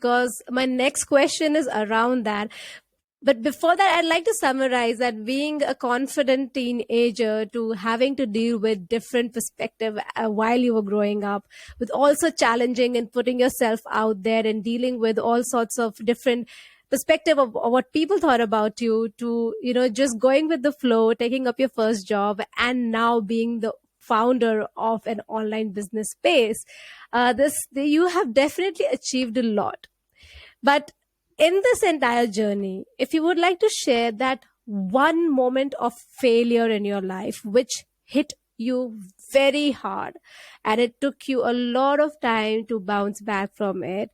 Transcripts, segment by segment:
because my next question is around that. But before that, I'd like to summarize that being a confident teenager to having to deal with different perspective while you were growing up, with also challenging and putting yourself out there and dealing with all sorts of different perspective of what people thought about you, to, just going with the flow, taking up your first job, and now being the founder of an online business space. You have definitely achieved a lot. But in this entire journey, if you would like to share that one moment of failure in your life which hit you very hard and it took you a lot of time to bounce back from it,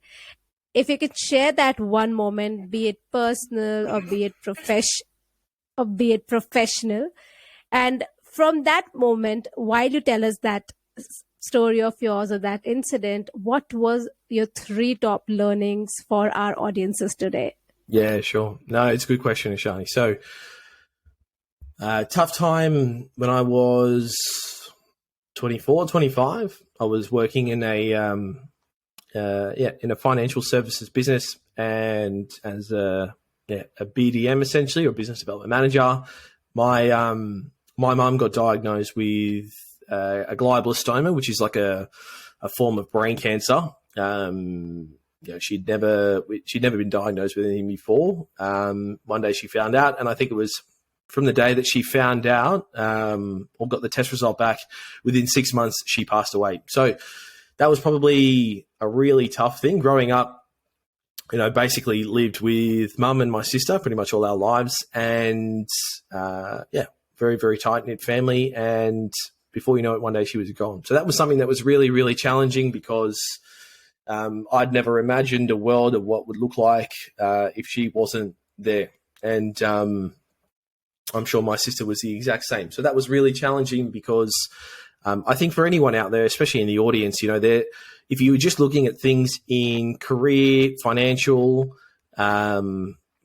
if you could share that one moment, be it personal or be it professional, and from that moment, while you tell us that story of yours or that incident, what was your 3 top learnings for our audiences today? Yeah, sure. No, it's a good question, Ishani. So, tough time when I was 24, 25. I was working in a financial services business, and as a BDM, essentially, or business development manager. My mum got diagnosed with a glioblastoma, which is like a form of brain cancer. She'd never been diagnosed with anything before. One day she found out, and I think it was from the day that she found out, or got the test result back, within 6 months she passed away. So that was probably a really tough thing. Growing up, basically lived with mum and my sister pretty much all our lives, and very, very tight-knit family. And before you know it, one day she was gone. So that was something that was really, really challenging, because I'd never imagined a world of what would look like if she wasn't there. And I'm sure my sister was the exact same. So that was really challenging, because I think for anyone out there, especially in the audience, if you were just looking at things in career, financial,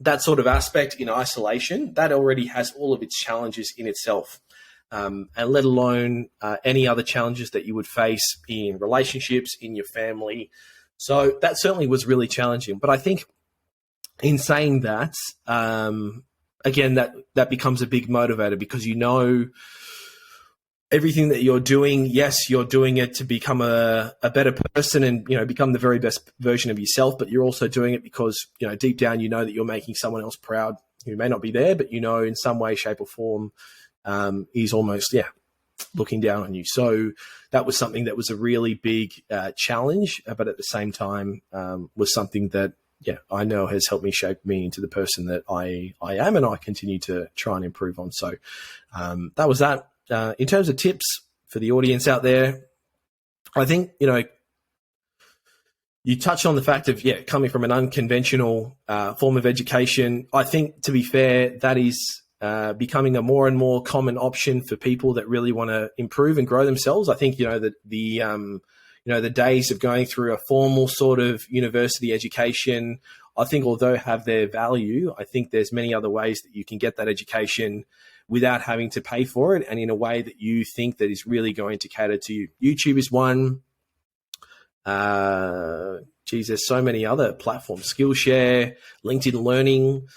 that sort of aspect in isolation, that already has all of its challenges in itself. And let alone any other challenges that you would face in relationships, in your family. So that certainly was really challenging. But I think in saying that, again, that becomes a big motivator, because everything that you're doing, yes, you're doing it to become a better person and, become the very best version of yourself, but you're also doing it because, deep down, that you're making someone else proud who may not be there, but, in some way, shape or form, is almost, looking down on you. So that was something that was a really big challenge, but at the same time was something that, I know has helped me shape me into the person that I am, and I continue to try and improve on. So that was that. In terms of tips for the audience out there, I think, you touch on the fact of, coming from an unconventional form of education. I think, to be fair, that is becoming a more and more common option for people that really want to improve and grow themselves. I think, that the days of going through a formal sort of university education, I think, although have their value, I think there's many other ways that you can get that education without having to pay for it, and in a way that you think that is really going to cater to you. YouTube is one. There's so many other platforms. Skillshare, LinkedIn Learning,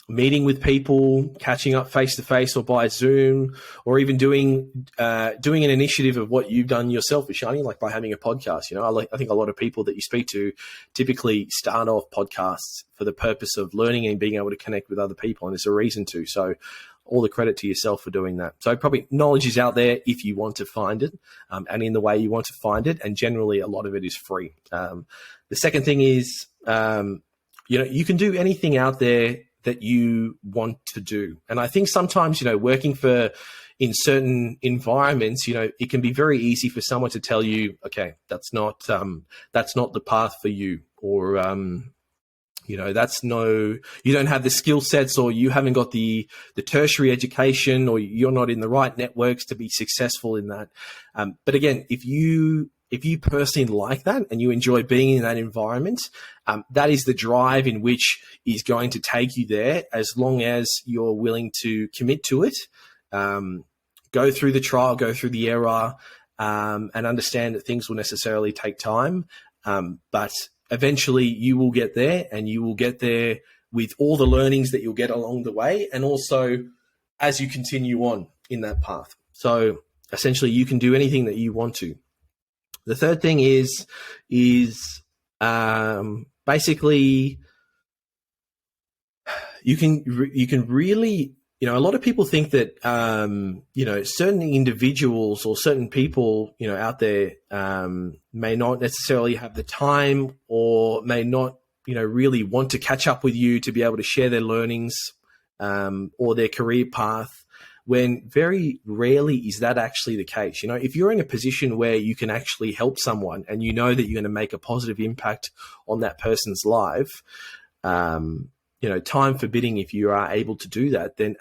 meeting with people, catching up face-to-face or by Zoom, or even doing an initiative of what you've done yourself, Ishani, like by having a podcast. I think a lot of people that you speak to typically start off podcasts for the purpose of learning and being able to connect with other people, and there's a reason to. So all the credit to yourself for doing that. So probably knowledge is out there if you want to find it, and in the way you want to find it, and generally a lot of it is free. The second thing is, you can do anything out there that you want to do. And I think sometimes, working in certain environments, it can be very easy for someone to tell you, okay, that's not the path for you, or, you don't have the skill sets, or you haven't got the tertiary education, or you're not in the right networks to be successful in that. But again, if you personally like that and you enjoy being in that environment, that is the drive in which is going to take you there, as long as you're willing to commit to it, go through the trial, go through the error, and understand that things will necessarily take time. But eventually you will get there, and you will get there with all the learnings that you'll get along the way, and also as you continue on in that path. So essentially you can do anything that you want to. The third thing is basically you can really, a lot of people think that, certain individuals or certain people, out there may not necessarily have the time, or may not, really want to catch up with you to be able to share their learnings or their career path, when very rarely is that actually the case. If you're in a position where you can actually help someone, and you know that you're going to make a positive impact on that person's life, time forbidding, if you are able to do that, then